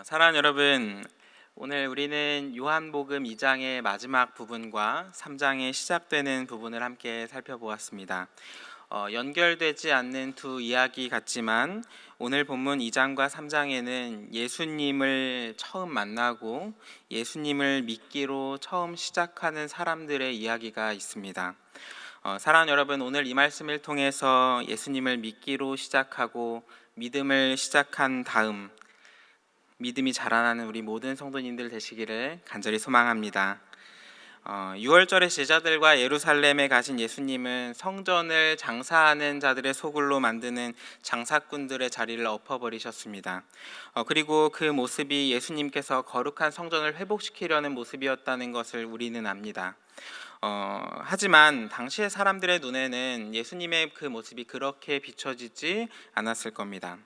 사랑하는 여러분, 오늘 우리는 요한복음 2장의 마지막 부분과 3장에 시작되는 부분을 함께 살펴보았습니다. 연결되지 않는 두 이야기 같지만 오늘 본문 2장과 3장에는 예수님을 처음 만나고 예수님을 믿기로 처음 시작하는 사람들의 이야기가 있습니다. 사랑하는 여러분, 오늘 이 말씀을 통해서 예수님을 믿기로 시작하고 믿음을 시작한 다음 믿음이 자라나는 우리 모든 성도님들 되시기를 간절히 소망합니다. 6월절의 제자들과 예루살렘에 가신 예수님은 성전을 장사하는 자들의 소굴로 만드는 장사꾼들의 자리를 엎어버리셨습니다. 그리고 그 모습이 예수님께서 거룩한 성전을 회복시키려는 모습이었다는 것을 우리는 압니다. 하지만 당시의 사람들의 눈에는 예수님의 그 모습이 그렇게 비춰지지 않았을 겁니다.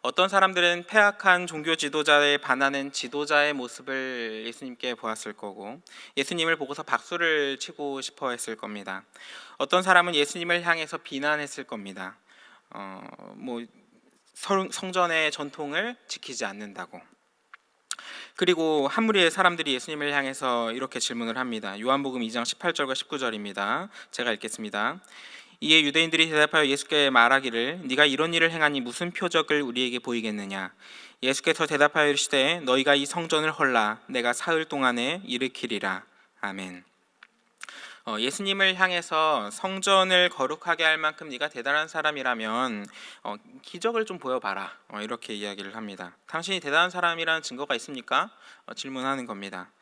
어떤 사람들은 패악한 종교 지도자에 반하는 지도자의 모습을 예수님께 보았을 거고 예수님을 보고서 박수를 치고 싶어 했을 겁니다. 어떤 사람은 예수님을 향해서 비난했을 겁니다. 성전의 전통을 지키지 않는다고. 그리고 한 무리의 사람들이 예수님을 향해서 이렇게 질문을 합니다. 요한복음 2장 18절과 19절입니다. 제가 읽겠습니다. 이에 유대인들이 대답하여 예수께 말하기를 네가 이런 일을 행하니 무슨 표적을 우리에게 보이겠느냐. 예수께서 대답하여 이르시되 너희가 이 성전을 헐라 내가 사흘 동안에 일으키리라. 아멘. 예수님을 향해서 성전을 거룩하게 할 만큼 네가 대단한 사람이라면 기적을 좀 보여봐라, 이렇게 이야기를 합니다. 당신이 대단한 사람이라는 증거가 있습니까? 질문하는 겁니다.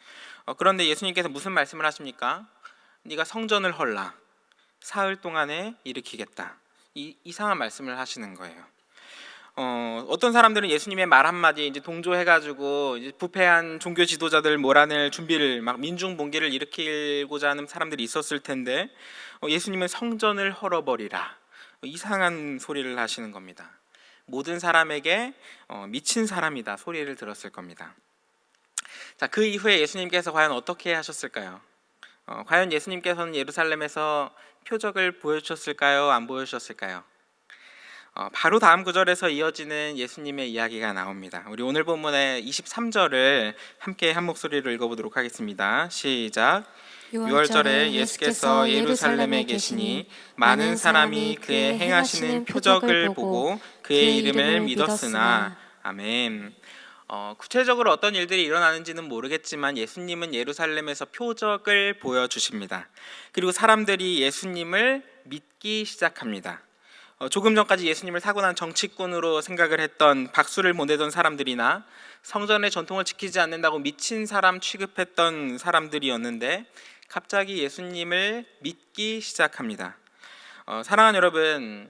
그런데 예수님께서 무슨 말씀을 하십니까? 네가 성전을 헐라 사흘 동안에 일으키겠다. 이상한 말씀을 하시는 거예요. 어떤 사람들은 예수님의 말 한마디에 이제 동조해가지고 이제 부패한 종교 지도자들 몰아낼 준비를 막 민중봉기를 일으키고자 하는 사람들이 있었을 텐데 예수님은 성전을 헐어버리라, 이상한 소리를 하시는 겁니다. 모든 사람에게 미친 사람이다 소리를 들었을 겁니다. 자, 그 이후에 예수님께서 과연 어떻게 하셨을까요? 과연 예수님께서는 예루살렘에서 표적을 보여주셨을까요? 안 보여주셨을까요? 바로 다음 구절에서 이어지는 예수님의 이야기가 나옵니다. 우리 오늘 본문의 23절을 함께 한 목소리로 읽어보도록 하겠습니다. 시작. 6월절에 예수께서 예루살렘에 계시니 많은 사람이 그의 행하시는 표적을 보고 그의 이름을 믿었으나. 아멘. 구체적으로 어떤 일들이 일어나는지는 모르겠지만 예수님은 예루살렘에서 표적을 보여주십니다. 그리고 사람들이 예수님을 믿기 시작합니다. 조금 전까지 예수님을 타고난 정치꾼으로 생각을 했던, 박수를 보내던 사람들이나 성전의 전통을 지키지 않는다고 미친 사람 취급했던 사람들이었는데 갑자기 예수님을 믿기 시작합니다. 사랑하는 여러분,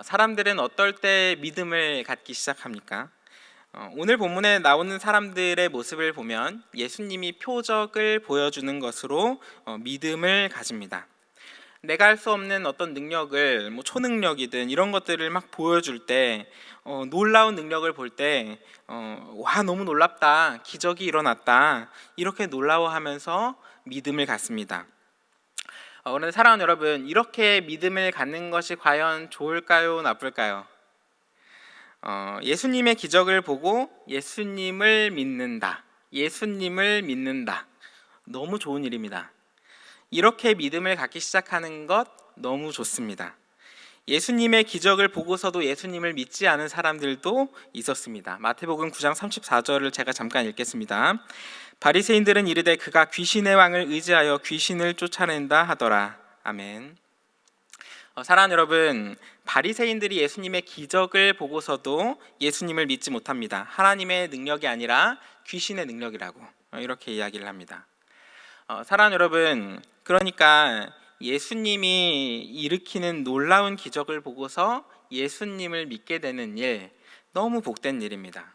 사람들은 어떨 때 믿음을 갖기 시작합니까? 오늘 본문에 나오는 사람들의 모습을 보면 예수님이 표적을 보여주는 것으로 믿음을 가집니다. 내가 할 수 없는 어떤 능력을, 초능력이든 이런 것들을 막 보여줄 때, 놀라운 능력을 볼 때, 와 너무 놀랍다, 기적이 일어났다, 이렇게 놀라워하면서 믿음을 갖습니다. 그런데 사랑하는 여러분, 이렇게 믿음을 갖는 것이 과연 좋을까요, 나쁠까요? 예수님의 기적을 보고 예수님을 믿는다, 너무 좋은 일입니다. 이렇게 믿음을 갖기 시작하는 것 너무 좋습니다. 예수님의 기적을 보고서도 예수님을 믿지 않은 사람들도 있었습니다. 마태복음 9장 34절을 제가 잠깐 읽겠습니다. 바리새인들은 이르되 그가 귀신의 왕을 의지하여 귀신을 쫓아낸다 하더라. 아멘. 사랑하는 여러분, 바리새인들이 예수님의 기적을 보고서도 예수님을 믿지 못합니다. 하나님의 능력이 아니라 귀신의 능력이라고 이렇게 이야기를 합니다. 사랑하는 여러분, 그러니까 예수님이 일으키는 놀라운 기적을 보고서 예수님을 믿게 되는 일, 너무 복된 일입니다.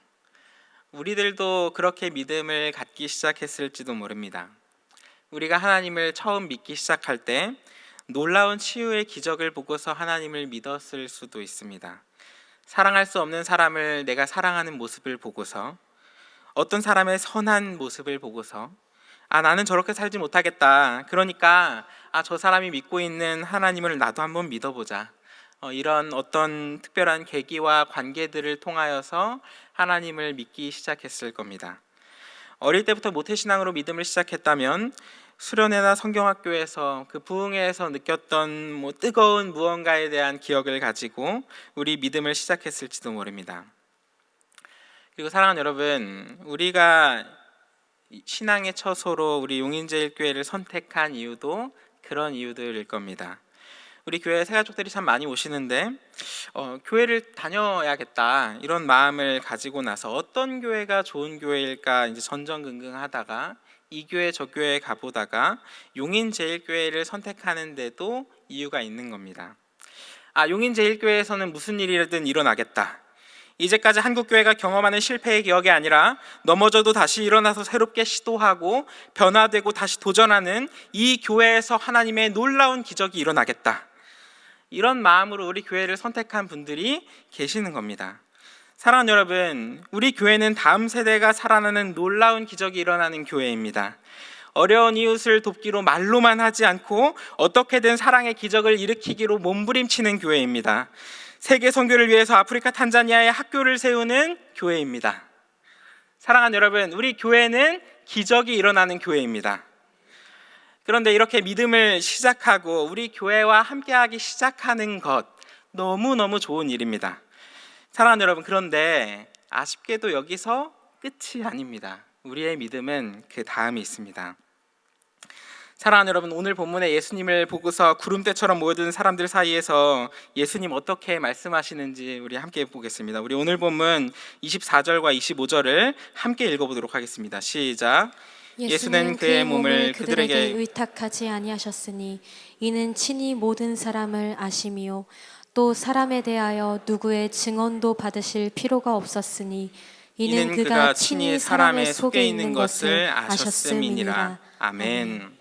우리들도 그렇게 믿음을 갖기 시작했을지도 모릅니다. 우리가 하나님을 처음 믿기 시작할 때 놀라운 치유의 기적을 보고서 하나님을 믿었을 수도 있습니다. 사랑할 수 없는 사람을 내가 사랑하는 모습을 보고서, 어떤 사람의 선한 모습을 보고서 나는 저렇게 살지 못하겠다, 그러니까 저 사람이 믿고 있는 하나님을 나도 한번 믿어보자, 이런 어떤 특별한 계기와 관계들을 통하여서 하나님을 믿기 시작했을 겁니다. 어릴 때부터 모태신앙으로 믿음을 시작했다면 수련회나 성경학교에서 그 부흥회에서 느꼈던 뜨거운 무언가에 대한 기억을 가지고 우리 믿음을 시작했을지도 모릅니다. 그리고 사랑하는 여러분, 우리가 신앙의 처소로 우리 용인제일교회를 선택한 이유도 그런 이유들일 겁니다. 우리 교회 새가족들이 참 많이 오시는데 교회를 다녀야겠다 이런 마음을 가지고 나서 어떤 교회가 좋은 교회일까 이제 전전긍긍하다가 이 교회 저 교회에 가보다가 용인제일교회를 선택하는데도 이유가 있는 겁니다. 용인제일교회에서는 무슨 일이든 일어나겠다. 이제까지 한국교회가 경험하는 실패의 기억이 아니라 넘어져도 다시 일어나서 새롭게 시도하고 변화되고 다시 도전하는 이 교회에서 하나님의 놀라운 기적이 일어나겠다. 이런 마음으로 우리 교회를 선택한 분들이 계시는 겁니다. 사랑하는 여러분, 우리 교회는 다음 세대가 살아나는 놀라운 기적이 일어나는 교회입니다. 어려운 이웃을 돕기로 말로만 하지 않고 어떻게든 사랑의 기적을 일으키기로 몸부림치는 교회입니다. 세계 선교를 위해서 아프리카 탄자니아에 학교를 세우는 교회입니다. 사랑하는 여러분, 우리 교회는 기적이 일어나는 교회입니다. 그런데 이렇게 믿음을 시작하고 우리 교회와 함께하기 시작하는 것 너무너무 좋은 일입니다. 사랑하는 여러분, 그런데 아쉽게도 여기서 끝이 아닙니다. 우리의 믿음은 그 다음이 있습니다. 사랑하는 여러분, 오늘 본문에 예수님을 보고서 구름대처럼 모여든 사람들 사이에서 예수님 어떻게 말씀하시는지 우리 함께 보겠습니다. 우리 오늘 본문 24절과 25절을 함께 읽어보도록 하겠습니다. 시작. 예수는 그의 몸을 그들에게 의탁하지 아니하셨으니 이는 친히 모든 사람을 아심이요 또 사람에 대하여 누구의 증언도 받으실 필요가 없었으니 이는 그가 친히 사람의 속에 있는 것을 아셨음이니라. 아멘.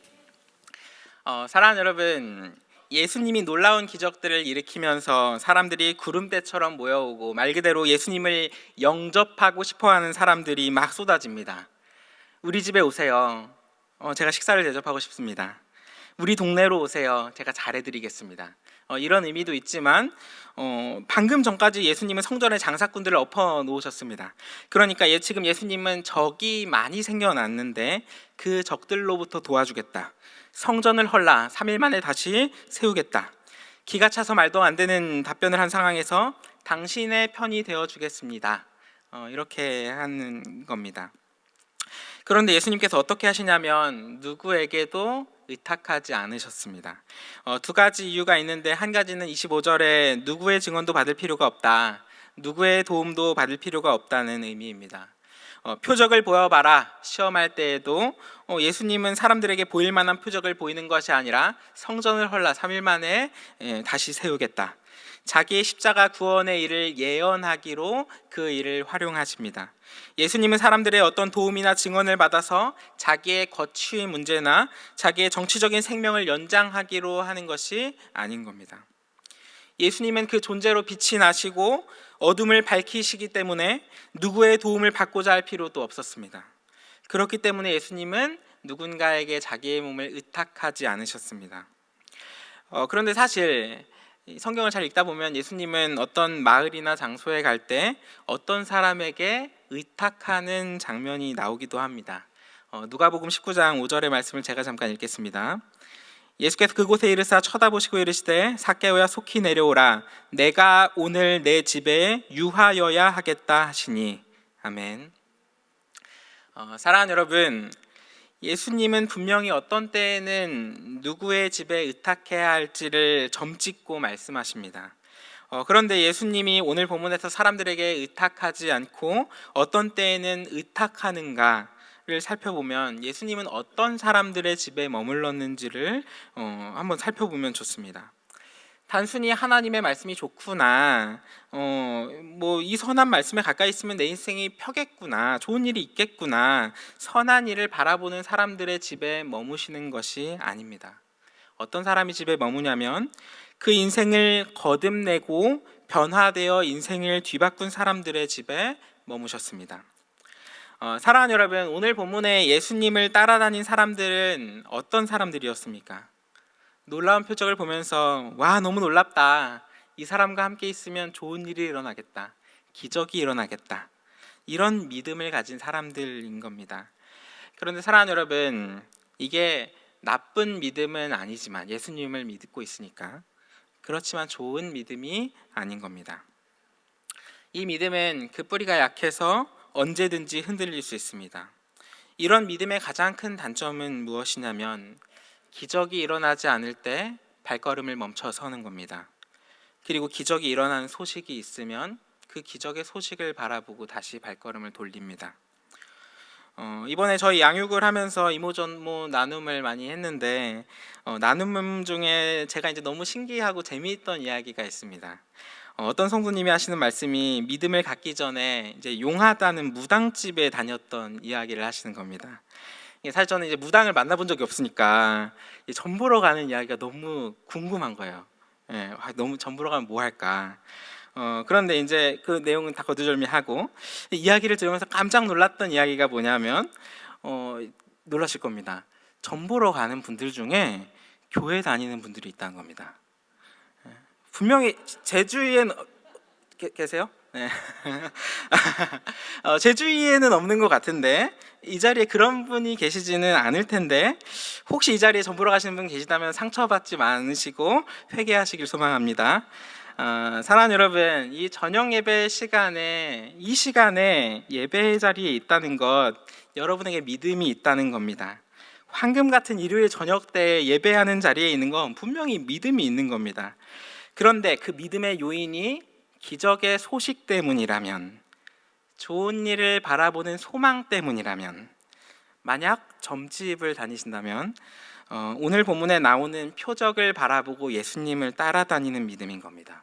사랑하는 여러분, 예수님이 놀라운 기적들을 일으키면서 사람들이 구름대처럼 모여오고 말 그대로 예수님을 영접하고 싶어하는 사람들이 막 쏟아집니다. 우리 집에 오세요. 제가 식사를 대접하고 싶습니다. 우리 동네로 오세요. 제가 잘해드리겠습니다. 이런 의미도 있지만 방금 전까지 예수님은 성전에 장사꾼들을 엎어 놓으셨습니다. 그러니까 지금 예수님은 적이 많이 생겨났는데 그 적들로부터 도와주겠다. 성전을 헐라 3일 만에 다시 세우겠다. 기가 차서 말도 안 되는 답변을 한 상황에서 당신의 편이 되어주겠습니다. 이렇게 하는 겁니다. 그런데 예수님께서 어떻게 하시냐면 누구에게도 의탁하지 않으셨습니다. 두 가지 이유가 있는데 한 가지는 25절에 누구의 증언도 받을 필요가 없다. 누구의 도움도 받을 필요가 없다는 의미입니다. 표적을 보여봐라 시험할 때에도 예수님은 사람들에게 보일 만한 표적을 보이는 것이 아니라 성전을 헐라 3일 만에 다시 세우겠다. 자기의 십자가 구원의 일을 예언하기로 그 일을 활용하십니다. 예수님은 사람들의 어떤 도움이나 증언을 받아서 자기의 거취의 문제나 자기의 정치적인 생명을 연장하기로 하는 것이 아닌 겁니다. 예수님은 그 존재로 빛이 나시고 어둠을 밝히시기 때문에 누구의 도움을 받고자 할 필요도 없었습니다. 그렇기 때문에 예수님은 누군가에게 자기의 몸을 의탁하지 않으셨습니다. 그런데 사실 성경을 잘 읽다 보면 예수님은 어떤 마을이나 장소에 갈 때 어떤 사람에게 의탁하는 장면이 나오기도 합니다. 누가복음 19장 5절의 말씀을 제가 잠깐 읽겠습니다. 예수께서 그곳에 이르사 쳐다보시고 이르시되 삭개오야 속히 내려오라 내가 오늘 내 집에 유하여야 하겠다 하시니. 아멘. 사랑하는 여러분, 예수님은 분명히 어떤 때에는 누구의 집에 의탁해야 할지를 점찍고 말씀하십니다. 그런데 예수님이 오늘 본문에서 사람들에게 의탁하지 않고 어떤 때에는 의탁하는가를 살펴보면 예수님은 어떤 사람들의 집에 머물렀는지를 한번 살펴보면 좋습니다. 단순히 하나님의 말씀이 좋구나, 이 선한 말씀에 가까이 있으면 내 인생이 펴겠구나, 좋은 일이 있겠구나, 선한 일을 바라보는 사람들의 집에 머무시는 것이 아닙니다. 어떤 사람이 집에 머무냐면 그 인생을 거듭내고 변화되어 인생을 뒤바꾼 사람들의 집에 머무셨습니다. 사랑하는 여러분, 오늘 본문에 예수님을 따라다닌 사람들은 어떤 사람들이었습니까? 놀라운 표적을 보면서 와 너무 놀랍다, 이 사람과 함께 있으면 좋은 일이 일어나겠다, 기적이 일어나겠다, 이런 믿음을 가진 사람들인 겁니다. 그런데 사랑하는 여러분, 이게 나쁜 믿음은 아니지만, 예수님을 믿고 있으니까, 그렇지만 좋은 믿음이 아닌 겁니다. 이 믿음은 그 뿌리가 약해서 언제든지 흔들릴 수 있습니다. 이런 믿음의 가장 큰 단점은 무엇이냐면, 기적이 일어나지 않을 때 발걸음을 멈춰 서는 겁니다. 그리고 기적이 일어나는 소식이 있으면 그 기적의 소식을 바라보고 다시 발걸음을 돌립니다. 이번에 저희 양육을 하면서 이모저모 나눔을 많이 했는데, 나눔 중에 제가 이제 너무 신기하고 재미있던 이야기가 있습니다. 어떤 성도님이 하시는 말씀이, 믿음을 갖기 전에 이제 용하다는 무당집에 다녔던 이야기를 하시는 겁니다. 사실 저는 이제 무당을 만나본 적이 없으니까 점 보러 가는 이야기가 너무 궁금한 거예요. 예, 너무 점 보러 가면 뭐 할까. 그런데 이제 그 내용은 다 거두절미하고, 이야기를 들으면서 깜짝 놀랐던 이야기가 뭐냐면, 놀라실 겁니다. 점 보러 가는 분들 중에 교회 다니는 분들이 있다는 겁니다. 분명히 제주위에는 계세요? 네. 제주위에는 없는 것 같은데, 이 자리에 그런 분이 계시지는 않을 텐데, 혹시 이 자리에 점 보러 가시는 분 계시다면 상처받지 않으시고 회개하시길 소망합니다. 사랑하는 여러분, 이 저녁 예배 시간에, 이 시간에 예배 자리에 있다는 것, 여러분에게 믿음이 있다는 겁니다. 황금 같은 일요일 저녁 때 예배하는 자리에 있는 건 분명히 믿음이 있는 겁니다. 그런데 그 믿음의 요인이 기적의 소식 때문이라면, 좋은 일을 바라보는 소망 때문이라면, 만약 점집을 다니신다면 오늘 본문에 나오는 표적을 바라보고 예수님을 따라다니는 믿음인 겁니다.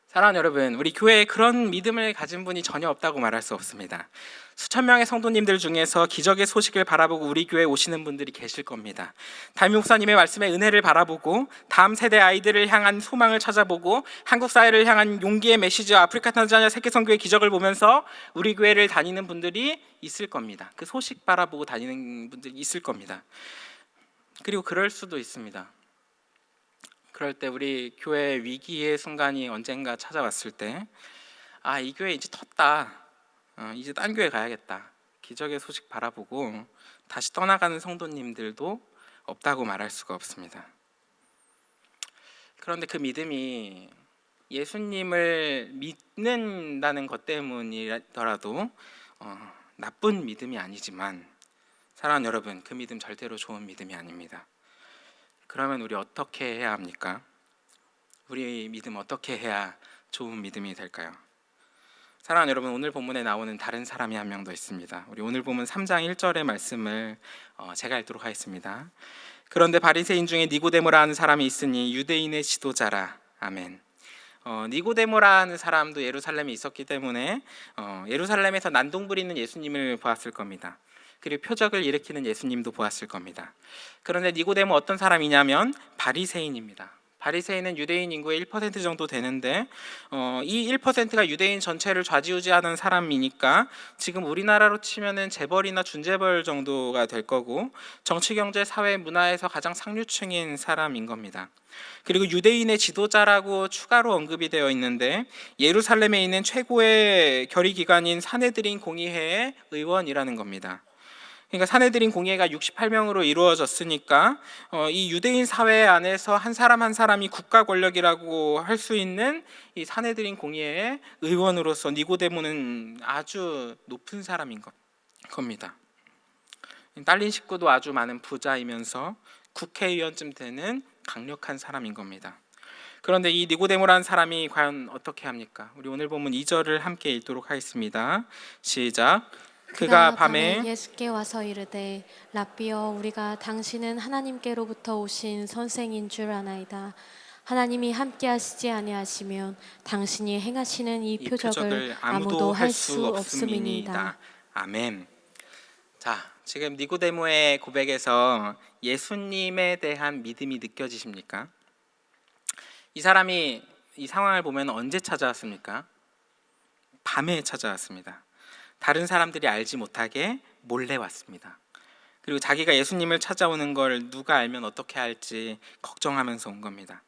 사랑하는 여러분, 우리 교회에 그런 믿음을 가진 분이 전혀 없다고 말할 수 없습니다. 수천 명의 성도님들 중에서 기적의 소식을 바라보고 우리 교회에 오시는 분들이 계실 겁니다. 담임 목사님의 말씀에 은혜를 바라보고, 다음 세대 아이들을 향한 소망을 찾아보고, 한국 사회를 향한 용기의 메시지와 아프리카 탄자니아 세계선교의 기적을 보면서 우리 교회를 다니는 분들이 있을 겁니다. 그 소식 바라보고 다니는 분들이 있을 겁니다. 그리고 그럴 수도 있습니다. 그럴 때 우리 교회 위기의 순간이 언젠가 찾아왔을 때, 이 교회 이제 텄다, 이제 딴 교회 가야겠다, 기적의 소식 바라보고 다시 떠나가는 성도님들도 없다고 말할 수가 없습니다. 그런데 그 믿음이 예수님을 믿는다는 것 때문이더라도 나쁜 믿음이 아니지만, 사랑하는 여러분, 그 믿음 절대로 좋은 믿음이 아닙니다. 그러면 우리 어떻게 해야 합니까? 우리 믿음 어떻게 해야 좋은 믿음이 될까요? 사랑하는 여러분, 오늘 본문에 나오는 다른 사람이 한 명 더 있습니다. 우리 오늘 본문 3장 1절의 말씀을 제가 읽도록 하겠습니다. 그런데 바리새인 중에 니고데모라 하는 사람이 있으니 유대인의 지도자라. 아멘. 니고데모라 하는 사람도 예루살렘에 있었기 때문에 예루살렘에서 난동 부리는 예수님을 보았을 겁니다. 그리고 표적을 일으키는 예수님도 보았을 겁니다. 그런데 니고데모 어떤 사람이냐면 바리새인입니다. 바리새인은 유대인 인구의 1% 정도 되는데, 이 1%가 유대인 전체를 좌지우지하는 사람이니까 지금 우리나라로 치면은 재벌이나 준재벌 정도가 될 거고, 정치, 경제, 사회, 문화에서 가장 상류층인 사람인 겁니다. 그리고 유대인의 지도자라고 추가로 언급이 되어 있는데, 예루살렘에 있는 최고의 결의기관인 사네드린 공의회의 의원이라는 겁니다. 그러니까 사네드린 공의회가 68명으로 이루어졌으니까 이 유대인 사회 안에서 한 사람 한 사람이 국가 권력이라고 할 수 있는 이 사네드린 공의회의 의원으로서 니고데모는 아주 높은 사람인 겁니다. 딸린 식구도 아주 많은 부자이면서 국회의원쯤 되는 강력한 사람인 겁니다. 그런데 이 니고데모라는 사람이 과연 어떻게 합니까? 우리 오늘 본문 2절을 함께 읽도록 하겠습니다. 시작. 그가 밤에 예수께 와서 이르되, 라삐여, 우리가 당신은 하나님께로부터 오신 선생인 줄 아나이다. 하나님이 함께 하시지 아니하시면 당신이 행하시는 이 표적을 아무도 할 수 없음이니이다. 아멘. 자, 지금 니고데모의 고백에서 예수님에 대한 믿음이 느껴지십니까? 이 사람이 이 상황을 보면 언제 찾아왔습니까? 밤에 찾아왔습니다. 다른 사람들이 알지 못하게 몰래 왔습니다. 그리고 자기가 예수님을 찾아오는 걸 누가 알면 어떻게 할지 걱정하면서 온 겁니다.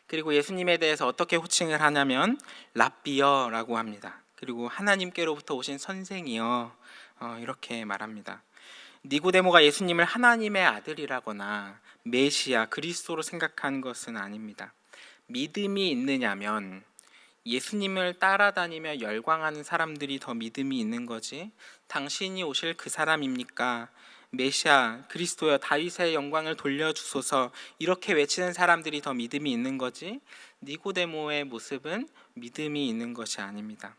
그리고 예수님에 대해서 어떻게 호칭을 하냐면 랍비어라고 합니다. 그리고 하나님께로부터 오신 선생이여, 이렇게 말합니다. 니고데모가 예수님을 하나님의 아들이라거나 메시아 그리스도로 생각한 것은 아닙니다. 믿음이 있느냐면 예수님을 따라다니며 열광하는 사람들이 더 믿음이 있는 거지, 당신이 오실 그 사람입니까? 메시아 그리스도여 다윗의 영광을 돌려주소서, 이렇게 외치는 사람들이 더 믿음이 있는 거지, 니고데모의 모습은 믿음이 있는 것이 아닙니다.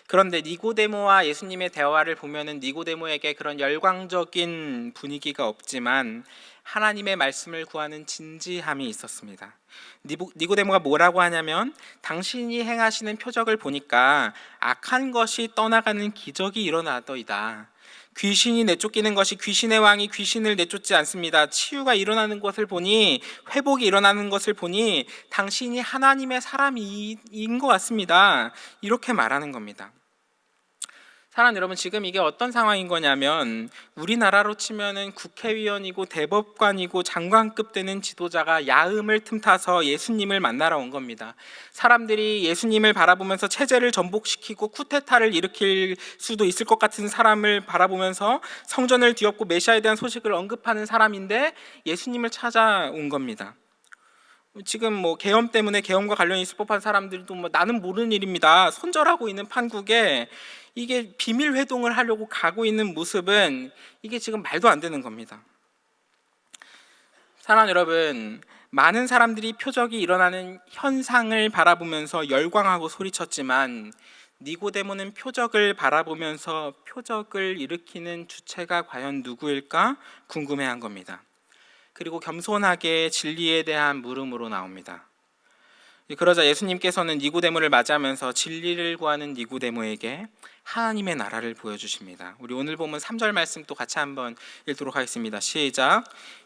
그런데 니고데모와 예수님의 대화를 보면은 니고데모에게 그런 열광적인 분위기가 없지만 하나님의 말씀을 구하는 진지함이 있었습니다. 니고데모가 뭐라고 하냐면, 당신이 행하시는 표적을 보니까 악한 것이 떠나가는 기적이 일어나더이다. 귀신이 내쫓기는 것이, 귀신의 왕이 귀신을 내쫓지 않습니다. 치유가 일어나는 것을 보니, 회복이 일어나는 것을 보니 당신이 하나님의 사람인 것 같습니다. 이렇게 말하는 겁니다. 사랑하는 여러분, 지금 이게 어떤 상황인 거냐면, 우리나라로 치면은 국회의원이고 대법관이고 장관급 되는 지도자가 야음을 틈타서 예수님을 만나러 온 겁니다. 사람들이 예수님을 바라보면서 체제를 전복시키고 쿠데타를 일으킬 수도 있을 것 같은 사람을 바라보면서 성전을 뒤엎고 메시아에 대한 소식을 언급하는 사람인데 예수님을 찾아온 겁니다. 지금 계엄 때문에 계엄과 관련이 있을 법한 사람들도 나는 모르는 일입니다 손절하고 있는 판국에 이게 비밀 회동을 하려고 가고 있는 모습은, 이게 지금 말도 안 되는 겁니다. 사랑하는 여러분, 많은 사람들이 표적이 일어나는 현상을 바라보면서 열광하고 소리쳤지만 니고데모는 표적을 바라보면서 표적을 일으키는 주체가 과연 누구일까 궁금해한 겁니다. 그리고 겸손하게 진리에 대한 물음으로 나옵니다. 그러자 예수님께서는 니고데모를 맞이하면서 진리를 구하는 니고데모에게 하나님의 나라를 보여주십니다. 우리 오늘 보면 3절 말씀 또 같이 한번 읽도록 하겠습니다. 시작.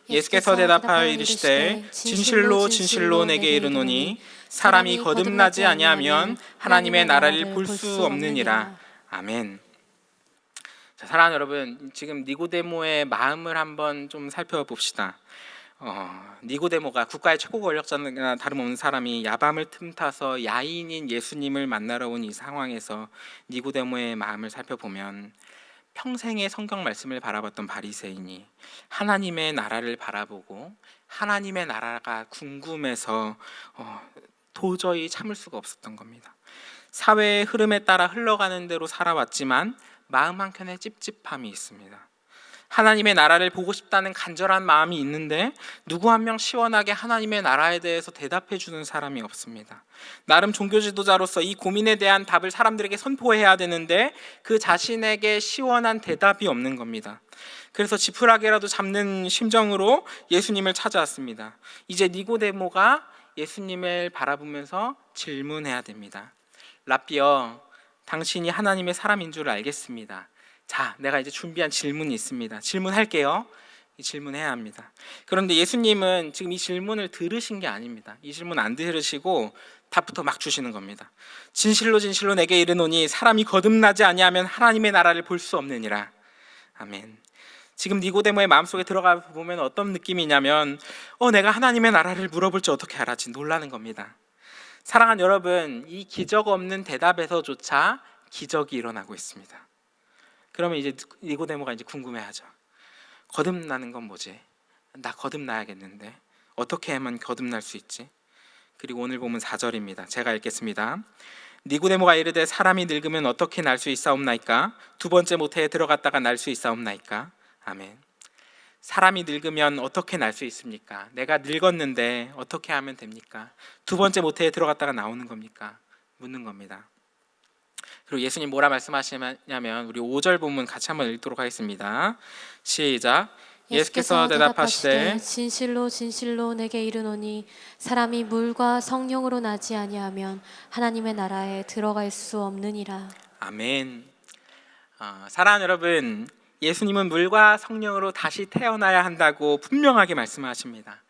예수께서 대답하여 이르시되 진실로 진실로 내게 이르노니 사람이 거듭나지 아니하면 하나님의 나라를 볼 수 없느니라. 아멘. 자, 사랑하는 여러분, 지금 니고데모의 마음을 한번 좀 살펴봅시다. 니고데모가 국가의 최고 권력자나 다름없는 사람이 야밤을 틈타서 야인인 예수님을 만나러 온 이 상황에서 니고데모의 마음을 살펴보면, 평생의 성경 말씀을 바라봤던 바리새인이 하나님의 나라를 바라보고 하나님의 나라가 궁금해서 도저히 참을 수가 없었던 겁니다. 사회의 흐름에 따라 흘러가는 대로 살아왔지만 마음 한켠에 찝찝함이 있습니다. 하나님의 나라를 보고 싶다는 간절한 마음이 있는데 누구 한 명 시원하게 하나님의 나라에 대해서 대답해 주는 사람이 없습니다. 나름 종교 지도자로서 이 고민에 대한 답을 사람들에게 선포해야 되는데 그 자신에게 시원한 대답이 없는 겁니다. 그래서 지푸라기라도 잡는 심정으로 예수님을 찾아왔습니다. 이제 니고데모가 예수님을 바라보면서 질문해야 됩니다. 랍비여, 당신이 하나님의 사람인 줄 알겠습니다. 자, 내가 이제 준비한 질문이 있습니다. 질문할게요. 이 질문해야 합니다. 그런데 예수님은 지금 이 질문을 들으신 게 아닙니다. 이 질문 안 들으시고 답부터 막 주시는 겁니다. 진실로 진실로 내게 이르노니 사람이 거듭나지 아니하면 하나님의 나라를 볼 수 없느니라. 아멘. 지금 니고데모의 마음속에 들어가 보면 어떤 느낌이냐면, 내가 하나님의 나라를 물어볼지 어떻게 알았지 놀라는 겁니다. 사랑하는 여러분, 이 기적 없는 대답에서조차 기적이 일어나고 있습니다. 그러면 이제 니고데모가 이제 궁금해하죠. 거듭나는 건 뭐지? 나 거듭나야겠는데 어떻게 하면 거듭날 수 있지? 그리고 오늘 보면 4절입니다. 제가 읽겠습니다. 니고데모가 이르되 사람이 늙으면 어떻게 날 수 있사옵나이까? 두 번째 모태에 들어갔다가 날 수 있사옵나이까? 아멘. 사람이 늙으면 어떻게 날 수 있습니까? 내가 늙었는데 어떻게 하면 됩니까? 두 번째 모태에 들어갔다가 나오는 겁니까? 묻는 겁니다. 그리고 예수님 뭐라 말씀하시냐면, 우리 5절 본문 같이 한번 읽도록 하겠습니다. 시작. 예수께서 대답하시되 진실로 진실로 내게 이르노니 사람이 물과 성령으로 나지 아니하면 하나님의 나라에 들어갈 수 없느니라. 아멘. 사랑하는 여러분, 예수님은 물과 성령으로 다시 태어나야 한다고 분명하게 말씀하십니다.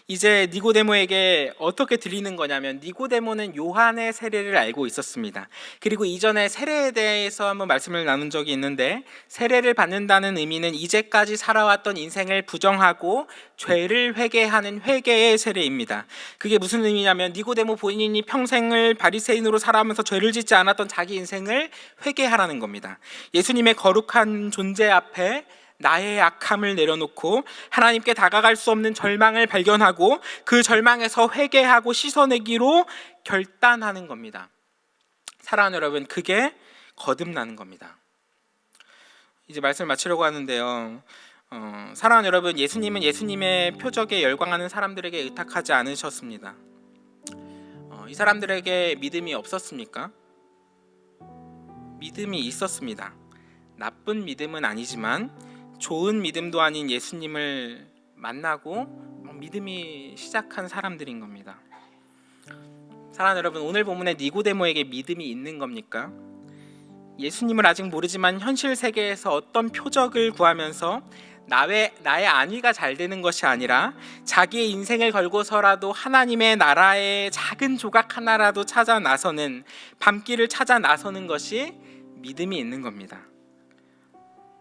이제 니고데모에게 어떻게 들리는 거냐면, 니고데모는 요한의 세례를 알고 있었습니다. 그리고 이전에 세례에 대해서 한번 말씀을 나눈 적이 있는데, 세례를 받는다는 의미는 이제까지 살아왔던 인생을 부정하고 죄를 회개하는 회개의 세례입니다. 그게 무슨 의미냐면, 니고데모 본인이 평생을 바리새인으로 살아가면서 죄를 짓지 않았던 자기 인생을 회개하라는 겁니다. 예수님의 거룩한 존재 앞에 나의 악함을 내려놓고 하나님께 다가갈 수 없는 절망을 발견하고 그 절망에서 회개하고 씻어내기로 결단하는 겁니다. 사랑하는 여러분, 그게 거듭나는 겁니다. 이제 말씀을 마치려고 하는데요, 사랑하는 여러분, 예수님은 예수님의 표적에 열광하는 사람들에게 의탁하지 않으셨습니다. 이 사람들에게 믿음이 없었습니까? 믿음이 있었습니다. 나쁜 믿음은 아니지만 좋은 믿음도 아닌 예수님을 만나고 믿음이 시작한 사람들인 겁니다. 사랑하는 여러분, 오늘 본문의 니고데모에게 믿음이 있는 겁니까? 예수님을 아직 모르지만 현실 세계에서 어떤 표적을 구하면서 나의 안위가 잘 되는 것이 아니라 자기의 인생을 걸고서라도 하나님의 나라의 작은 조각 하나라도 찾아 나서는, 밤길을 찾아 나서는 것이 믿음이 있는 겁니다.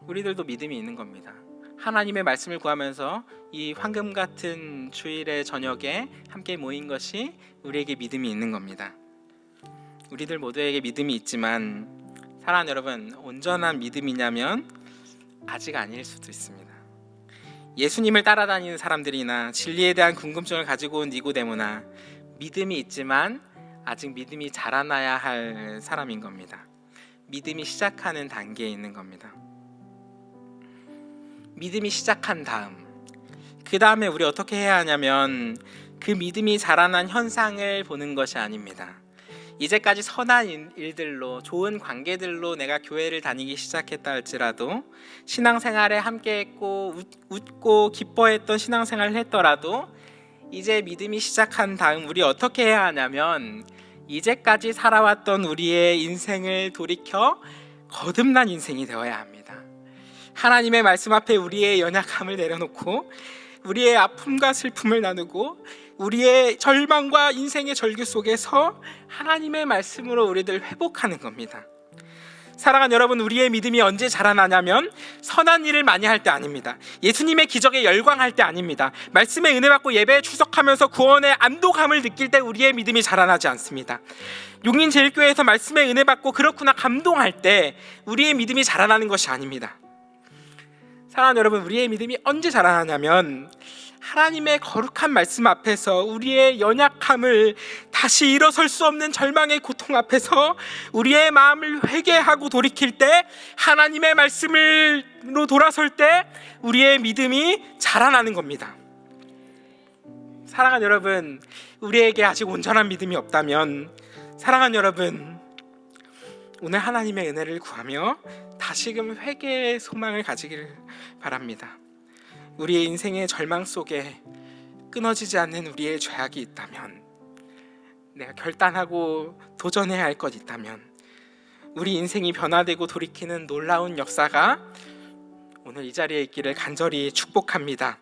우리들도 믿음이 있는 겁니다. 하나님의 말씀을 구하면서 이 황금 같은 주일의 저녁에 함께 모인 것이 우리에게 믿음이 있는 겁니다. 우리들 모두에게 믿음이 있지만, 사랑하는 여러분, 온전한 믿음이냐면 아직 아닐 수도 있습니다. 예수님을 따라다니는 사람들이나 진리에 대한 궁금증을 가지고 온 니고데모나 믿음이 있지만 아직 믿음이 자라나야 할 사람인 겁니다. 믿음이 시작하는 단계에 있는 겁니다. 믿음이 시작한 다음, 그 다음에 우리 어떻게 해야 하냐면, 그 믿음이 자라난 현상을 보는 것이 아닙니다. 이제까지 선한 일들로, 좋은 관계들로 내가 교회를 다니기 시작했다 할지라도, 신앙생활에 함께했고 웃고 기뻐했던 신앙생활을 했더라도, 이제 믿음이 시작한 다음 우리 어떻게 해야 하냐면, 이제까지 살아왔던 우리의 인생을 돌이켜 거듭난 인생이 되어야 합니다. 하나님의 말씀 앞에 우리의 연약함을 내려놓고 우리의 아픔과 슬픔을 나누고 우리의 절망과 인생의 절규 속에서 하나님의 말씀으로 우리들 회복하는 겁니다. 사랑하는 여러분, 우리의 믿음이 언제 자라나냐면 선한 일을 많이 할 때 아닙니다. 예수님의 기적에 열광할 때 아닙니다. 말씀의 은혜 받고 예배에 출석하면서 구원의 안도감을 느낄 때 우리의 믿음이 자라나지 않습니다. 용인제일교회에서 말씀의 은혜 받고 그렇구나 감동할 때 우리의 믿음이 자라나는 것이 아닙니다. 사랑하는 여러분, 우리의 믿음이 언제 자라나냐면 하나님의 거룩한 말씀 앞에서 우리의 연약함을, 다시 일어설 수 없는 절망의 고통 앞에서 우리의 마음을 회개하고 돌이킬 때, 하나님의 말씀으로 돌아설 때 우리의 믿음이 자라나는 겁니다. 사랑하는 여러분, 우리에게 아직 온전한 믿음이 없다면, 사랑하는 여러분, 오늘 하나님의 은혜를 구하며 다시금 회개의 소망을 가지기를 바랍니다. 우리의 인생의 절망 속에 끊어지지 않는 우리의 죄악이 있다면, 내가 결단하고 도전해야 할 것 있다면, 우리 인생이 변화되고 돌이키는 놀라운 역사가 오늘 이 자리에 있기를 간절히 축복합니다.